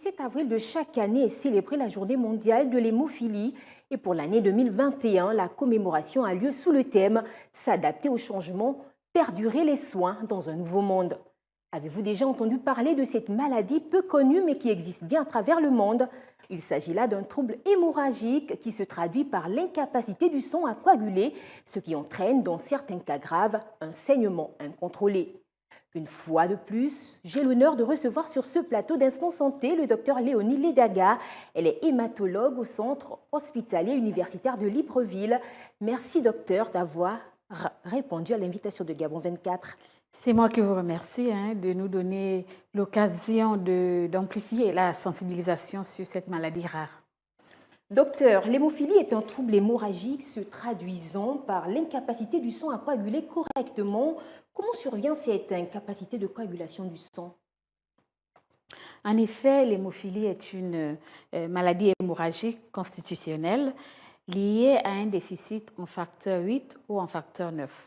17 avril de chaque année est célébrée la journée mondiale de l'hémophilie. Et pour l'année 2021, la commémoration a lieu sous le thème «S'adapter au changement, perdurer les soins dans un nouveau monde». Avez-vous déjà entendu parler de cette maladie peu connue mais qui existe bien à travers le monde? Il s'agit là d'un trouble hémorragique qui se traduit par l'incapacité du sang à coaguler, ce qui entraîne dans certains cas graves un saignement incontrôlé. Une fois de plus, j'ai l'honneur de recevoir sur ce plateau d'Instant Santé le docteur Léonie Ledaga. Elle est hématologue au centre hospitalier universitaire de Libreville. Merci docteur d'avoir répondu à l'invitation de Gabon 24. C'est moi qui vous remercie de nous donner l'occasion d'amplifier la sensibilisation sur cette maladie rare. Docteur, l'hémophilie est un trouble hémorragique se traduisant par l'incapacité du sang à coaguler correctement. Comment survient cette incapacité de coagulation du sang? En effet, l'hémophilie est une maladie hémorragique constitutionnelle liée à un déficit en facteur 8 ou en facteur 9.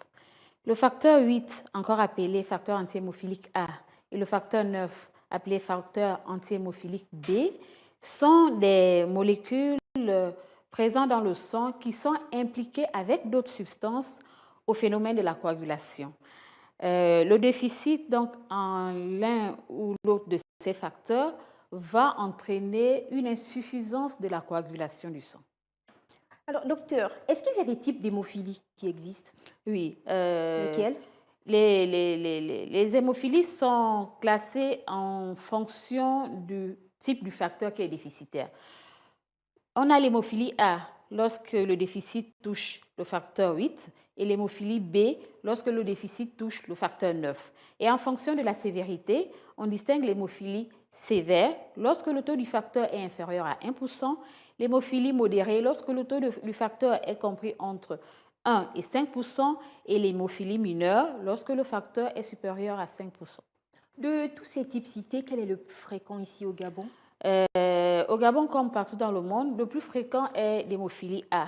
Le facteur 8, encore appelé facteur antihémophilique A, et le facteur 9, appelé facteur antihémophilique B, sont des molécules présentes dans le sang qui sont impliquées avec d'autres substances au phénomène de la coagulation. Le déficit donc en l'un ou l'autre de ces facteurs va entraîner une insuffisance de la coagulation du sang. Alors, docteur, est-ce qu'il y a des types d'hémophilie qui existent? Oui. Lesquels? Les hémophilies sont classées en fonction du type du facteur qui est déficitaire. On a l'hémophilie A lorsque le déficit touche le facteur 8 et l'hémophilie B lorsque le déficit touche le facteur 9. Et en fonction de la sévérité, on distingue l'hémophilie sévère lorsque le taux du facteur est inférieur à 1%, l'hémophilie modérée lorsque le taux du facteur est compris entre 1 et 5% et l'hémophilie mineure lorsque le facteur est supérieur à 5%. De tous ces types cités, quel est le plus fréquent ici au Gabon? Au Gabon, comme partout dans le monde, le plus fréquent est l'hémophilie A.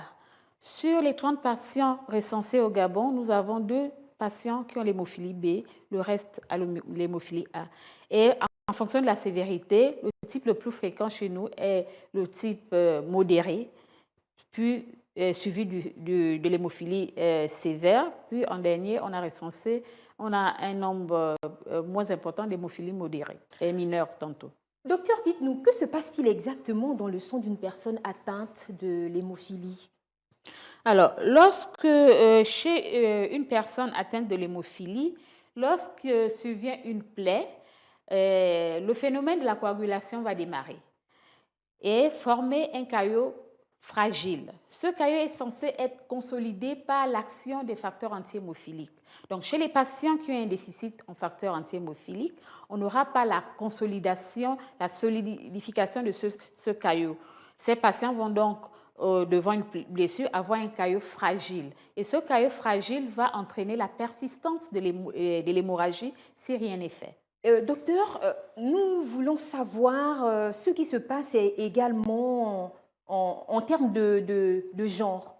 Sur les 30 patients recensés au Gabon, nous avons 2 patients qui ont l'hémophilie B, le reste a l'hémophilie A. Et en fonction de la sévérité, le type le plus fréquent chez nous est le type modéré, puis suivi de l'hémophilie sévère. Puis en dernier, on a un nombre moins important d'hémophilie modérée et mineure tantôt. Docteur, dites-nous, que se passe-t-il exactement dans le sang d'une personne atteinte de l'hémophilie? Alors, chez une personne atteinte de l'hémophilie, lorsque survient une plaie, le phénomène de la coagulation va démarrer et former un caillot fragile. Ce caillot est censé être consolidé par l'action des facteurs antihémophiliques. Donc, chez les patients qui ont un déficit en facteurs antihémophiliques, on n'aura pas la consolidation, la solidification de ce caillot. Ces patients vont donc, devant une blessure, avoir un caillot fragile. Et ce caillot fragile va entraîner la persistance de l'hémorragie si rien n'est fait. Docteur, nous voulons savoir ce qui se passe également en termes de genre.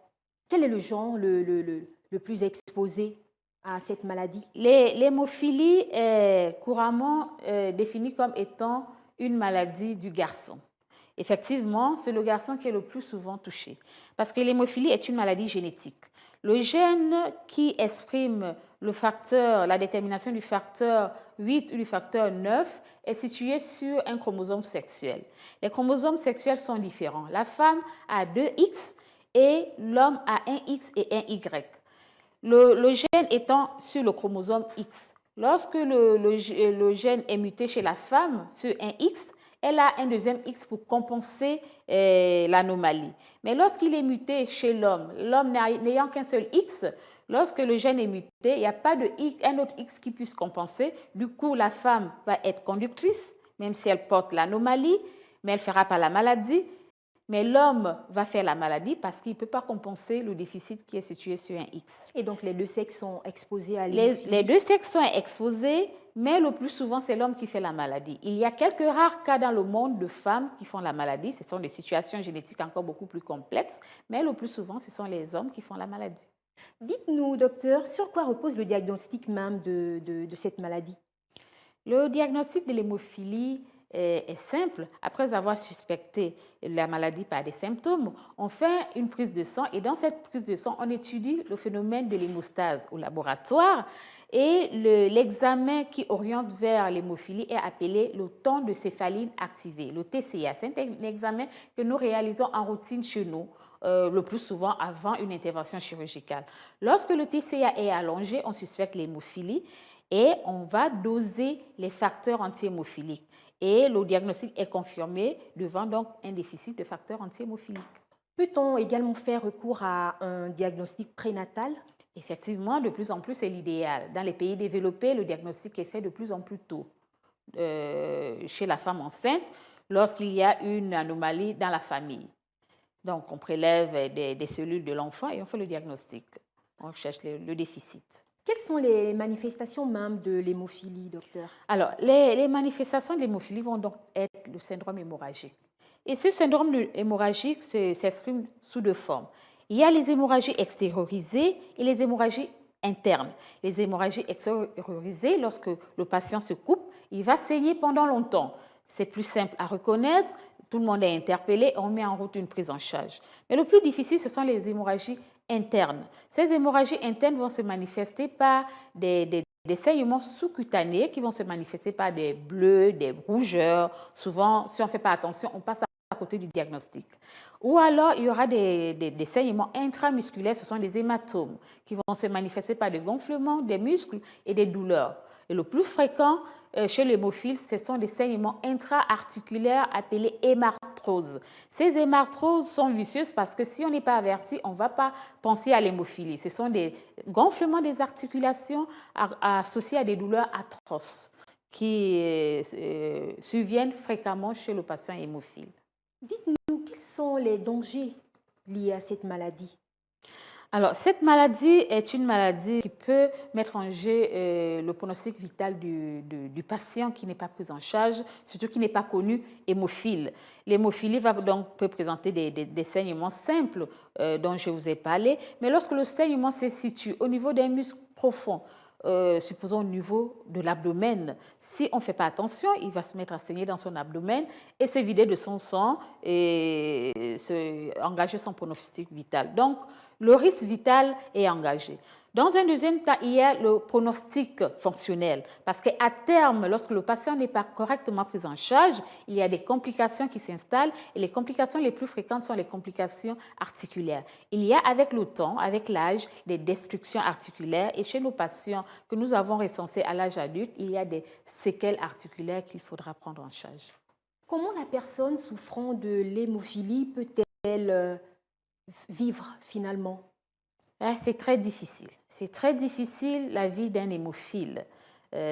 Quel est le genre le plus exposé à cette maladie? L'hémophilie est couramment définie comme étant une maladie du garçon. Effectivement, c'est le garçon qui est le plus souvent touché parce que l'hémophilie est une maladie génétique. Le gène qui exprime la détermination du facteur 8 ou du facteur 9 est situé sur un chromosome sexuel. Les chromosomes sexuels sont différents. La femme a 2 X et l'homme a un X et un Y. Le gène étant sur le chromosome X. Lorsque le gène est muté chez la femme sur un X, elle a un deuxième X pour compenser l'anomalie. Mais lorsqu'il est muté chez l'homme n'ayant qu'un seul X, lorsque le gène est muté, il n'y a pas un autre X qui puisse compenser. Du coup, la femme va être conductrice, même si elle porte l'anomalie, mais elle ne fera pas la maladie. Mais l'homme va faire la maladie parce qu'il ne peut pas compenser le déficit qui est situé sur un X. Et donc, les deux sexes sont exposés à l'hémophilie? Les deux sexes sont exposés, mais le plus souvent, c'est l'homme qui fait la maladie. Il y a quelques rares cas dans le monde de femmes qui font la maladie. Ce sont des situations génétiques encore beaucoup plus complexes, mais le plus souvent, ce sont les hommes qui font la maladie. Dites-nous, docteur, sur quoi repose le diagnostic même de cette maladie? Le diagnostic de l'hémophilie est simple. Après avoir suspecté la maladie par des symptômes, on fait une prise de sang et dans cette prise de sang, on étudie le phénomène de l'hémostase au laboratoire et l'examen qui oriente vers l'hémophilie est appelé le temps de céphaline activé, le TCA. C'est un examen que nous réalisons en routine chez nous, le plus souvent avant une intervention chirurgicale. Lorsque le TCA est allongé, on suspecte l'hémophilie et on va doser les facteurs anti-hémophiliques. Et le diagnostic est confirmé devant donc un déficit de facteurs anti-hémophiliques. Peut-on également faire recours à un diagnostic prénatal? Effectivement, de plus en plus, c'est l'idéal. Dans les pays développés, le diagnostic est fait de plus en plus tôt chez la femme enceinte lorsqu'il y a une anomalie dans la famille. Donc, on prélève des cellules de l'enfant et on fait le diagnostic. On cherche le déficit. Quelles sont les manifestations même de l'hémophilie, docteur? Alors, les manifestations de l'hémophilie vont donc être le syndrome hémorragique. Et ce syndrome hémorragique s'exprime sous deux formes. Il y a les hémorragies extériorisées et les hémorragies internes. Les hémorragies extériorisées, lorsque le patient se coupe, il va saigner pendant longtemps. C'est plus simple à reconnaître, tout le monde est interpellé, on met en route une prise en charge. Mais le plus difficile, ce sont les hémorragies internes. Ces hémorragies internes vont se manifester par des saignements sous-cutanés qui vont se manifester par des bleus, des rougeurs. Souvent, si on ne fait pas attention, on passe à côté du diagnostic. Ou alors, il y aura des saignements intramusculaires, ce sont des hématomes qui vont se manifester par des gonflements des muscles et des douleurs. Et le plus fréquent chez l'hémophile, ce sont des saignements intra-articulaires appelés hémarthroses. Ces hémarthroses sont vicieuses parce que si on n'est pas averti, on ne va pas penser à l'hémophilie. Ce sont des gonflements des articulations associés à des douleurs atroces qui surviennent fréquemment chez le patient hémophile. Dites-nous, quels sont les dangers liés à cette maladie? Alors, cette maladie est une maladie qui peut mettre en jeu le pronostic vital du patient qui n'est pas pris en charge, surtout qui n'est pas connu hémophile. L'hémophilie peut présenter des saignements simples dont je vous ai parlé, mais lorsque le saignement se situe au niveau d'un muscle profond, supposons au niveau de l'abdomen, si on ne fait pas attention, il va se mettre à saigner dans son abdomen et se vider de son sang et engager son pronostic vital. Donc, le risque vital est engagé. Dans un deuxième temps, il y a le pronostic fonctionnel parce qu'à terme, lorsque le patient n'est pas correctement pris en charge, il y a des complications qui s'installent et les complications les plus fréquentes sont les complications articulaires. Il y a avec le temps, avec l'âge, des destructions articulaires et chez nos patients que nous avons recensés à l'âge adulte, il y a des séquelles articulaires qu'il faudra prendre en charge. Comment la personne souffrant de l'hémophilie peut-elle vivre finalement? C'est très difficile. C'est très difficile la vie d'un hémophile.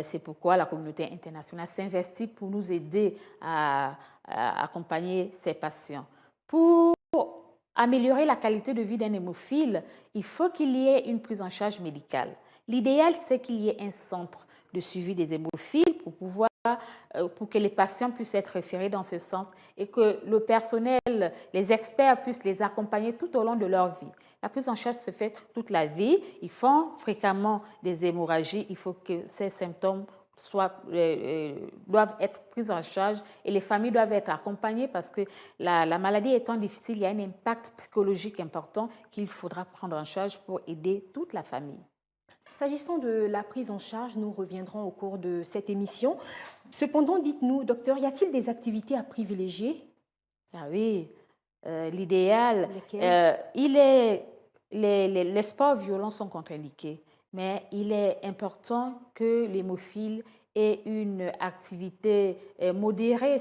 C'est pourquoi la communauté internationale s'investit pour nous aider à accompagner ces patients. Pour améliorer la qualité de vie d'un hémophile, il faut qu'il y ait une prise en charge médicale. L'idéal, c'est qu'il y ait un centre de suivi des hémophiles pour que les patients puissent être référés dans ce sens et que le personnel, les experts puissent les accompagner tout au long de leur vie. La prise en charge se fait toute la vie. Ils font fréquemment des hémorragies. Il faut que ces symptômes doivent être pris en charge et les familles doivent être accompagnées parce que la maladie étant difficile, il y a un impact psychologique important qu'il faudra prendre en charge pour aider toute la famille. S'agissant de la prise en charge, nous reviendrons au cours de cette émission. Cependant, dites-nous, docteur, y a-t-il des activités à privilégier? Ah oui, l'idéal, les sports violents sont contre-indiqués, mais il est important que l'hémophile ait une activité modérée,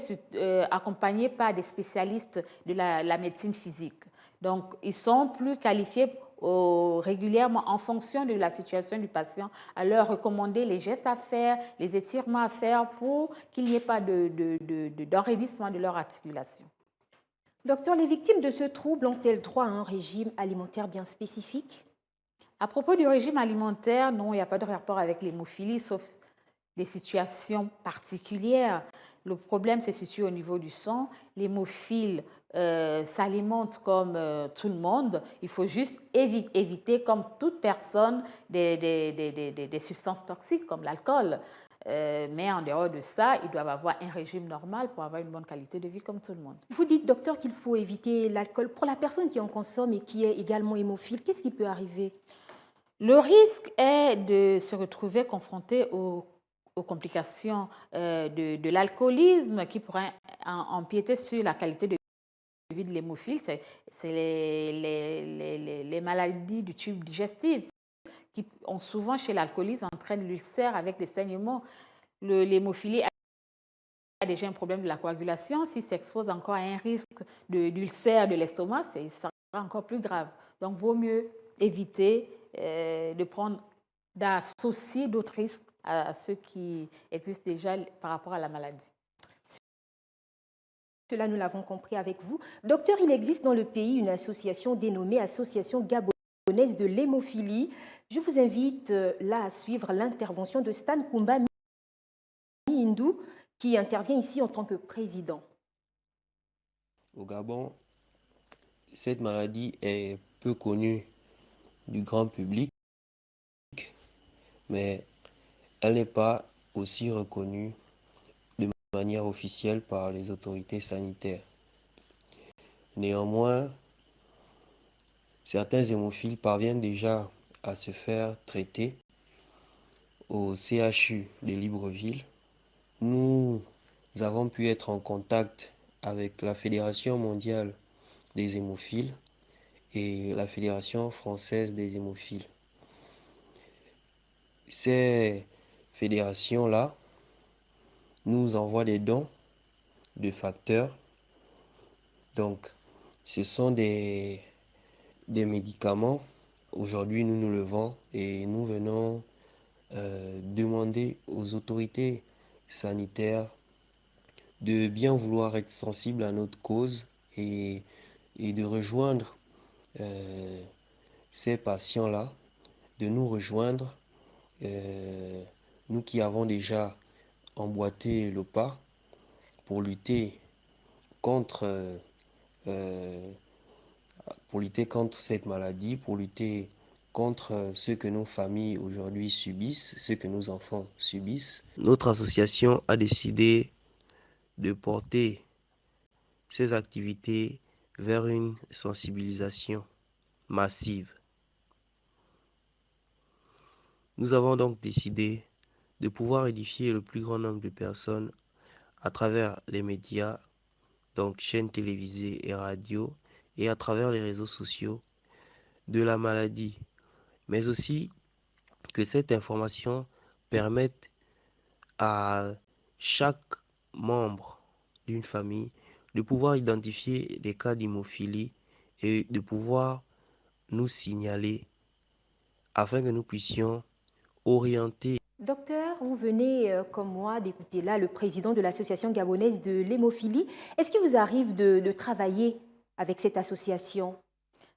accompagnée par des spécialistes de la médecine physique. Donc, ils sont plus qualifiés régulièrement en fonction de la situation du patient, à leur recommander les gestes à faire, les étirements à faire pour qu'il n'y ait pas d'enraidissement de leur articulation. Docteur, les victimes de ce trouble ont-elles droit à un régime alimentaire bien spécifique? À propos du régime alimentaire, non, il n'y a pas de rapport avec l'hémophilie, sauf des situations particulières. Le problème se situe au niveau du sang. L'hémophile s'alimente comme tout le monde. Il faut juste éviter, comme toute personne, des substances toxiques comme l'alcool. Mais en dehors de ça, ils doivent avoir un régime normal pour avoir une bonne qualité de vie comme tout le monde. Vous dites, docteur, qu'il faut éviter l'alcool. Pour la personne qui en consomme et qui est également hémophile, qu'est-ce qui peut arriver? Le risque est de se retrouver confronté aux complications de l'alcoolisme qui pourraient empiéter sur la qualité de vie de l'hémophile. C'est les maladies du tube digestif qui ont souvent chez l'alcoolisme entraînent l'ulcère avec des saignements. L'hémophilie a déjà un problème de la coagulation. S'il s'expose encore à un risque d'ulcère de l'estomac, ça sera encore plus grave. Donc, vaut mieux éviter d'associer d'autres risques à ceux qui existent déjà par rapport à la maladie. Cela, nous l'avons compris avec vous. Docteur, il existe dans le pays une association dénommée Association gabonaise de l'hémophilie. Je vous invite là à suivre l'intervention de Stan Kumba Mindou, qui intervient ici en tant que président. Au Gabon, cette maladie est peu connue du grand public, mais elle n'est pas aussi reconnue de manière officielle par les autorités sanitaires. Néanmoins, certains hémophiles parviennent déjà à se faire traiter au CHU de Libreville. Nous avons pu être en contact avec la Fédération mondiale des hémophiles et la Fédération française des hémophiles. Ces fédérations-là nous envoient des dons de facteurs. Donc, ce sont des médicaments. Aujourd'hui, nous nous levons et nous venons demander aux autorités sanitaires de bien vouloir être sensibles à notre cause et de rejoindre ces patients-là, de nous rejoindre, nous qui avons déjà emboîté le pas pour lutter contre cette maladie, pour lutter contre ce que nos familles aujourd'hui subissent, ce que nos enfants subissent. Notre association a décidé de porter ces activités vers une sensibilisation massive. Nous avons donc décidé de pouvoir édifier le plus grand nombre de personnes à travers les médias, donc chaînes télévisées et radio, et à travers les réseaux sociaux de la maladie, mais aussi que cette information permette à chaque membre d'une famille de pouvoir identifier des cas d'hémophilie et de pouvoir nous signaler afin que nous puissions orienter. Docteur, vous venez, comme moi, d'écouter là le président de l'Association gabonaise de l'hémophilie. Est-ce qu'il vous arrive de travailler avec cette association?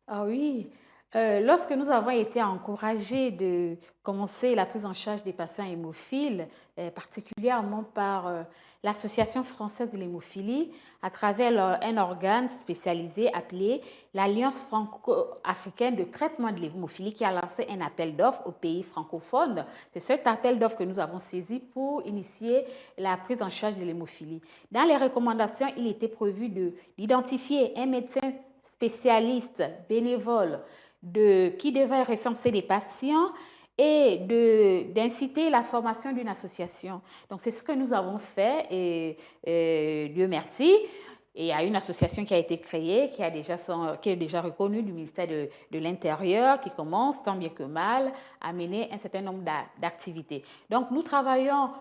Ah oui, lorsque nous avons été encouragés de commencer la prise en charge des patients hémophiles, particulièrement par l'Association française de l'hémophilie, à travers un organe spécialisé appelé l'Alliance franco-africaine de traitement de l'hémophilie qui a lancé un appel d'offres aux pays francophones. C'est cet appel d'offres que nous avons saisi pour initier la prise en charge de l'hémophilie. Dans les recommandations, il était prévu d'identifier un médecin spécialiste, bénévole, qui devrait recenser des patients et d'inciter la formation d'une association. Donc, c'est ce que nous avons fait et Dieu merci. Et il y a une association qui a été créée, qui est déjà reconnue du ministère de l'Intérieur, qui commence, tant bien que mal, à mener un certain nombre d'activités. Donc, nous travaillons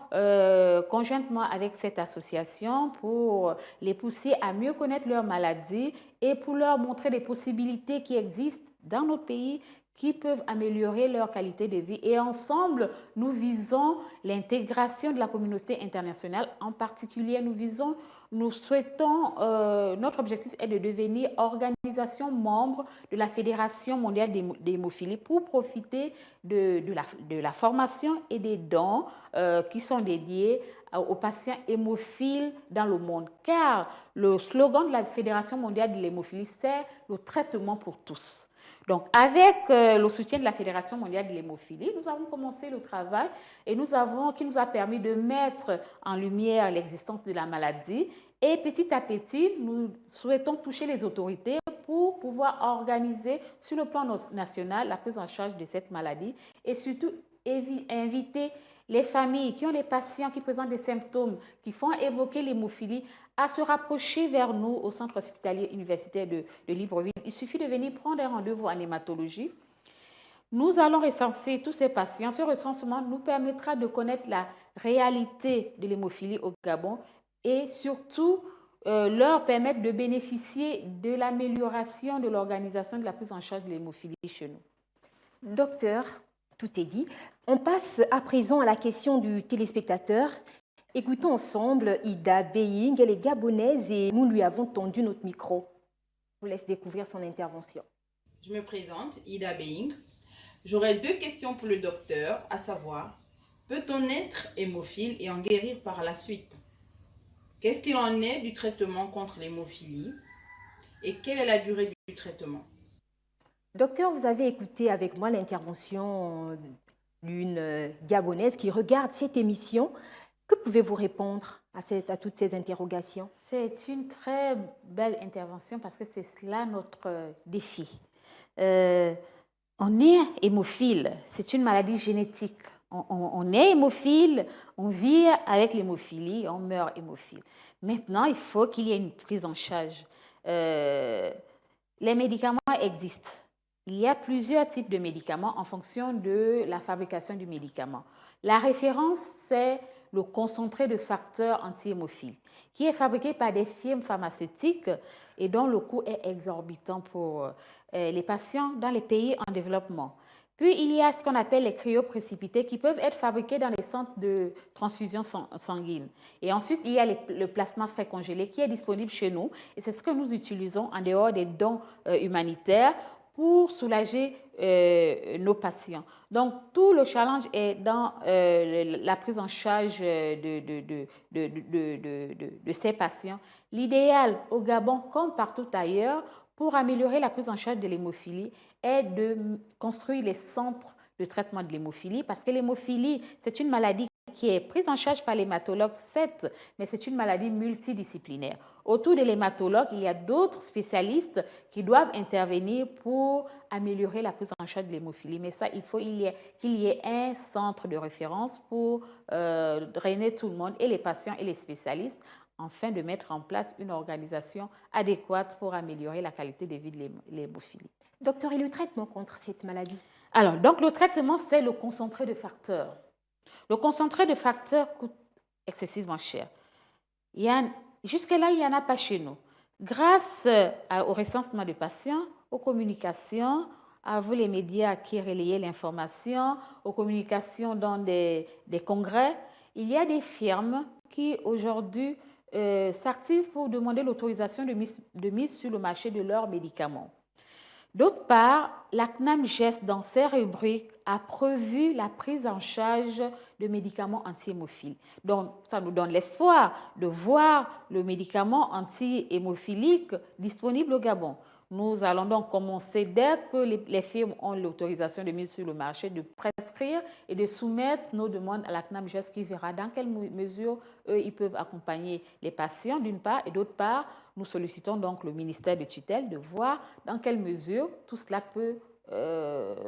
conjointement avec cette association pour les pousser à mieux connaître leur maladie et pour leur montrer des possibilités qui existent dans notre pays qui peuvent améliorer leur qualité de vie. Et ensemble, nous visons l'intégration de la communauté internationale. En particulier, notre objectif est de devenir organisation membre de la Fédération mondiale d'hémophilie pour profiter de la formation et des dons qui sont dédiés aux patients hémophiles dans le monde. Car le slogan de la Fédération mondiale de l'hémophilie, c'est le traitement pour tous. Donc, avec le soutien de la Fédération mondiale de l'hémophilie, nous avons commencé le travail qui nous a permis de mettre en lumière l'existence de la maladie. Et petit à petit, nous souhaitons toucher les autorités pour pouvoir organiser sur le plan national la prise en charge de cette maladie et surtout inviter les familles qui ont des patients qui présentent des symptômes qui font évoquer l'hémophilie à se rapprocher vers nous au centre hospitalier universitaire de Libreville. Il suffit de venir prendre un rendez-vous en hématologie. Nous allons recenser tous ces patients. Ce recensement nous permettra de connaître la réalité de l'hémophilie au Gabon et surtout leur permettre de bénéficier de l'amélioration de l'organisation de la prise en charge de l'hémophilie chez nous. Docteur, tout est dit. On passe à présent à la question du téléspectateur. Écoutons ensemble Ida Beying. Elle est gabonaise et nous lui avons tendu notre micro. Je vous laisse découvrir son intervention. Je me présente, Ida Beying. J'aurais 2 questions pour le docteur, à savoir, peut-on être hémophile et en guérir par la suite? Qu'est-ce qu'il en est du traitement contre l'hémophilie et quelle est la durée du traitement? Docteur, vous avez écouté avec moi l'intervention d'une Gabonaise qui regarde cette émission. Que pouvez-vous répondre à toutes ces interrogations? C'est une très belle intervention parce que c'est cela notre défi. On est hémophile, c'est une maladie génétique. On est hémophile, on vit avec l'hémophilie, on meurt hémophile. Maintenant, il faut qu'il y ait une prise en charge. Les médicaments existent. Il y a plusieurs types de médicaments en fonction de la fabrication du médicament. La référence, c'est le concentré de facteurs anti-hémophiles, qui est fabriqué par des firmes pharmaceutiques et dont le coût est exorbitant pour les patients dans les pays en développement. Puis, il y a ce qu'on appelle les cryoprécipités qui peuvent être fabriqués dans les centres de transfusion sanguine. Et ensuite, il y a le plasma frais congelé qui est disponible chez nous. Et c'est ce que nous utilisons en dehors des dons humanitaires pour soulager nos patients. Donc, tout le challenge est dans la prise en charge de ces patients. L'idéal au Gabon, comme partout ailleurs, pour améliorer la prise en charge de l'hémophilie, est de construire les centres de traitement de l'hémophilie parce que l'hémophilie, c'est une maladie qui est prise en charge par l'hématologue, certes, mais c'est une maladie multidisciplinaire. Autour de l'hématologue, il y a d'autres spécialistes qui doivent intervenir pour améliorer la prise en charge de l'hémophilie. Mais ça, il faut qu'il y ait un centre de référence pour drainer tout le monde, et les patients et les spécialistes, afin de mettre en place une organisation adéquate pour améliorer la qualité de vie de l'hémophilie. Docteur, et le traitement contre cette maladie? Alors, donc le traitement, c'est le concentré de facteurs. Le concentré de facteurs coûte excessivement cher. Jusque-là, il n'y en a pas chez nous. Grâce au recensement de patients, aux communications, à vous les médias qui relayaient l'information, aux communications dans des congrès, il y a des firmes qui aujourd'hui s'activent pour demander l'autorisation de mise sur le marché de leurs médicaments. D'autre part, la CNAM-GES, dans ses rubriques, a prévu la prise en charge de médicaments anti-hémophiles. Donc, ça nous donne l'espoir de voir le médicament anti-hémophilique disponible au Gabon. Nous allons donc commencer, dès que les firmes ont l'autorisation de mise sur le marché, de prescrire et de soumettre nos demandes à la CNAM-GES qui verra dans quelle mesure ils peuvent accompagner les patients d'une part, et d'autre part, nous sollicitons donc le ministère de tutelle de voir dans quelle mesure tout cela peut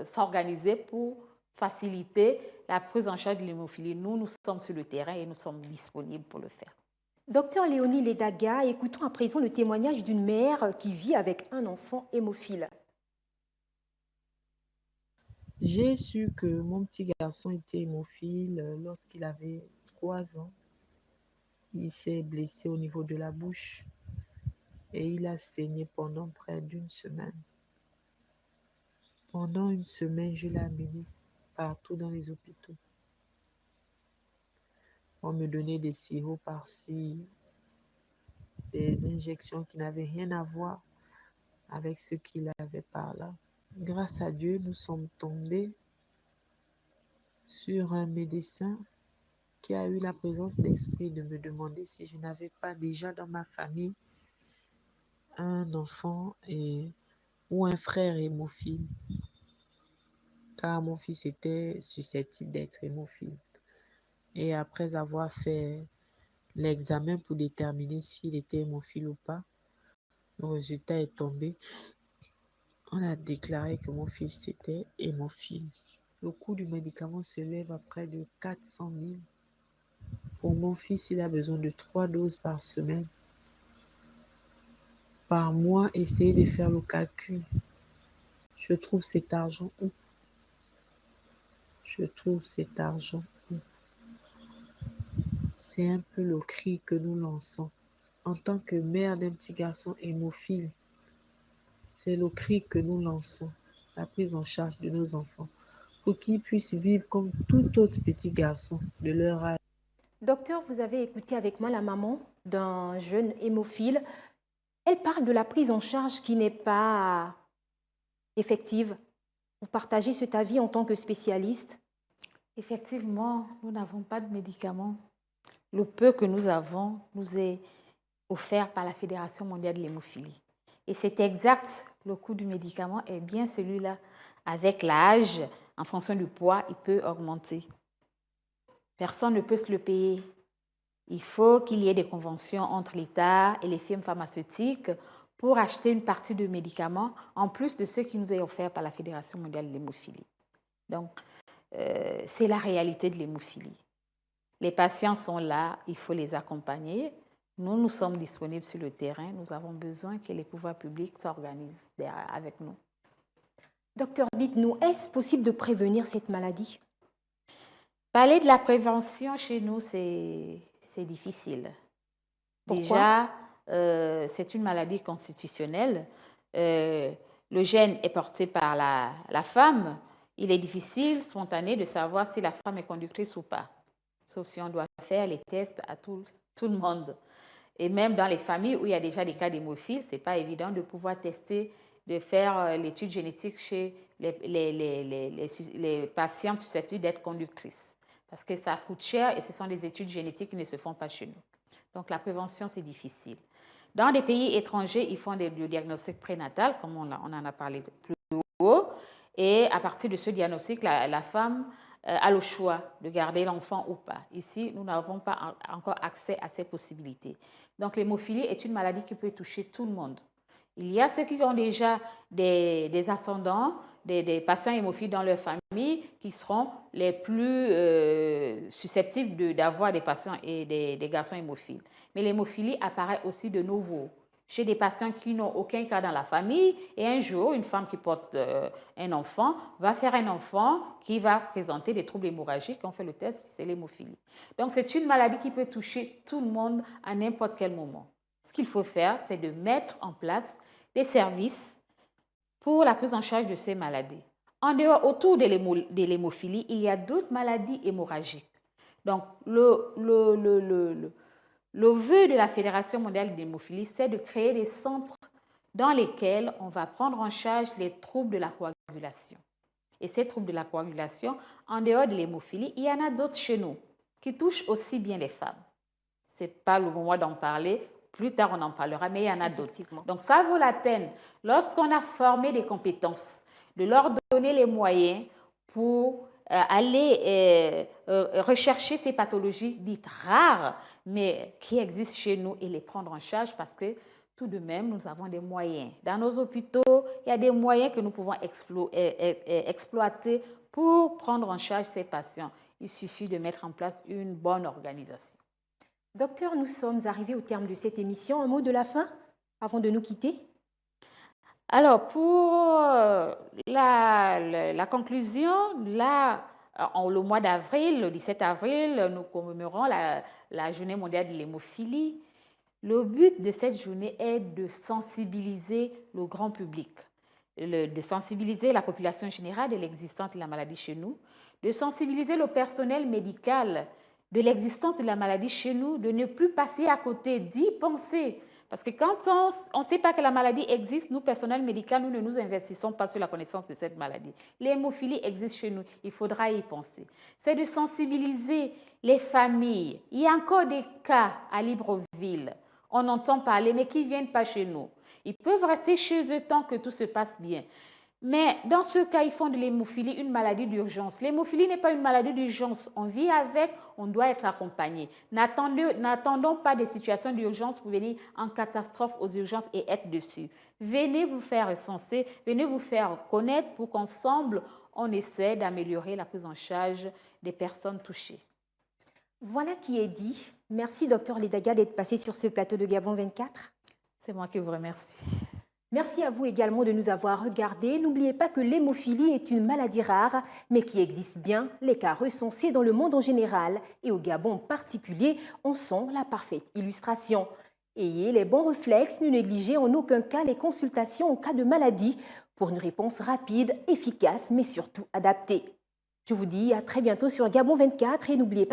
s'organiser pour faciliter la prise en charge de l'hémophilie. Nous sommes sur le terrain et nous sommes disponibles pour le faire. Docteur Léonie Ledaga, écoutons à présent le témoignage d'une mère qui vit avec un enfant hémophile. J'ai su que mon petit garçon était hémophile lorsqu'il avait 3 ans. Il s'est blessé au niveau de la bouche et il a saigné pendant près d'1 semaine. Pendant 1 semaine, je l'ai amené partout dans les hôpitaux. On me donnait des sirops par-ci, des injections qui n'avaient rien à voir avec ce qu'il avait par là. Grâce à Dieu, nous sommes tombés sur un médecin qui a eu la présence d'esprit de me demander si je n'avais pas déjà dans ma famille un enfant ou un frère hémophile, car mon fils était susceptible d'être hémophile. Et après avoir fait l'examen pour déterminer s'il était hémophile ou pas, le résultat est tombé. On a déclaré que mon fils était hémophile. Le coût du médicament s'élève à près de 400 000. Pour mon fils, il a besoin de 3 doses par semaine. Par mois, essayez de faire le calcul. Je trouve cet argent où? Je trouve cet argent où? C'est un peu le cri que nous lançons. En tant que mère d'un petit garçon hémophile, c'est le cri que nous lançons, la prise en charge de nos enfants, pour qu'ils puissent vivre comme tout autre petit garçon de leur âge. Docteur, vous avez écouté avec moi la maman d'un jeune hémophile. Elle parle de la prise en charge qui n'est pas effective. Vous partagez cet avis en tant que spécialiste? Effectivement, nous n'avons pas de médicaments. Le peu que nous avons nous est offert par la Fédération mondiale de l'hémophilie. Et c'est exact, le coût du médicament est bien celui-là. Avec l'âge, en fonction du poids, il peut augmenter. Personne ne peut se le payer. Il faut qu'il y ait des conventions entre l'État et les firmes pharmaceutiques pour acheter une partie de médicaments, en plus de ceux qui nous est offert par la Fédération mondiale de l'hémophilie. Donc, c'est la réalité de l'hémophilie. Les patients sont là, il faut les accompagner. Nous, nous sommes disponibles sur le terrain. Nous avons besoin que les pouvoirs publics s'organisent avec nous. Docteur, dites-nous, est-ce possible de prévenir cette maladie? Parler de la prévention chez nous, c'est difficile. Pourquoi? Déjà, c'est une maladie constitutionnelle. Le gène est porté par la femme. Il est difficile, spontané, de savoir si la femme est conductrice ou pas. Sauf si on doit faire les tests à tout le monde. Et même dans les familles où il y a déjà des cas d'hémophiles, ce n'est pas évident de pouvoir tester, de faire l'étude génétique chez les patientes susceptibles d'être conductrices. Parce que ça coûte cher et ce sont des études génétiques qui ne se font pas chez nous. Donc la prévention, c'est difficile. Dans des pays étrangers, ils font le diagnostic prénatal, comme on en a parlé plus haut. Et à partir de ce diagnostic, la femme a le choix de garder l'enfant ou pas. Ici, nous n'avons pas encore accès à ces possibilités. Donc l'hémophilie est une maladie qui peut toucher tout le monde. Il y a ceux qui ont déjà des ascendants, des patients hémophiles dans leur famille qui seront les plus susceptibles d'avoir des patients et des garçons hémophiles. Mais l'hémophilie apparaît aussi de nouveau chez des patients qui n'ont aucun cas dans la famille. Et un jour, une femme qui porte un enfant va faire un enfant qui va présenter des troubles hémorragiques. On fait le test, c'est l'hémophilie. Donc, c'est une maladie qui peut toucher tout le monde à n'importe quel moment. Ce qu'il faut faire, c'est de mettre en place des services pour la prise en charge de ces maladies. En dehors, autour de l'hémophilie, il y a d'autres maladies hémorragiques. Donc, le vœu de la Fédération mondiale de l'hémophilie, c'est de créer des centres dans lesquels on va prendre en charge les troubles de la coagulation. Et ces troubles de la coagulation, en dehors de l'hémophilie, il y en a d'autres chez nous qui touchent aussi bien les femmes. Ce n'est pas le moment d'en parler. Plus tard, on en parlera, mais il y en a d'autres. Donc, ça vaut la peine, lorsqu'on a formé des compétences, de leur donner les moyens pour aller rechercher ces pathologies dites rares, mais qui existent chez nous et les prendre en charge parce que tout de même, nous avons des moyens. Dans nos hôpitaux, il y a des moyens que nous pouvons exploiter pour prendre en charge ces patients. Il suffit de mettre en place une bonne organisation. Docteur, nous sommes arrivés au terme de cette émission. Un mot de la fin avant de nous quitter? Alors, pour la conclusion, là, le mois d'avril, le 17 avril, nous commémorons la Journée mondiale de l'hémophilie. Le but de cette journée est de sensibiliser le grand public, de sensibiliser la population générale de l'existence de la maladie chez nous, de sensibiliser le personnel médical de l'existence de la maladie chez nous, de ne plus passer à côté, d'y penser. Parce que quand on ne sait pas que la maladie existe, nous, personnel médical, nous ne nous investissons pas sur la connaissance de cette maladie. L'hémophilie existe chez nous, il faudra y penser. C'est de sensibiliser les familles. Il y a encore des cas à Libreville, on entend parler, mais qui ne viennent pas chez nous. Ils peuvent rester chez eux tant que tout se passe bien. Mais dans ce cas, ils font de l'hémophilie une maladie d'urgence. L'hémophilie n'est pas une maladie d'urgence. On vit avec, on doit être accompagné. N'attendons pas des situations d'urgence pour venir en catastrophe aux urgences et être dessus. Venez vous faire recenser, venez vous faire connaître pour qu'ensemble, on essaie d'améliorer la prise en charge des personnes touchées. Voilà qui est dit. Merci, Dr Ledaga, d'être passé sur ce plateau de Gabon 24. C'est moi qui vous remercie. Merci à vous également de nous avoir regardés. N'oubliez pas que l'hémophilie est une maladie rare, mais qui existe bien. Les cas recensés dans le monde en général et au Gabon en particulier en sont la parfaite illustration. Ayez les bons réflexes, ne négligez en aucun cas les consultations en cas de maladie pour une réponse rapide, efficace, mais surtout adaptée. Je vous dis à très bientôt sur Gabon 24 et n'oubliez pas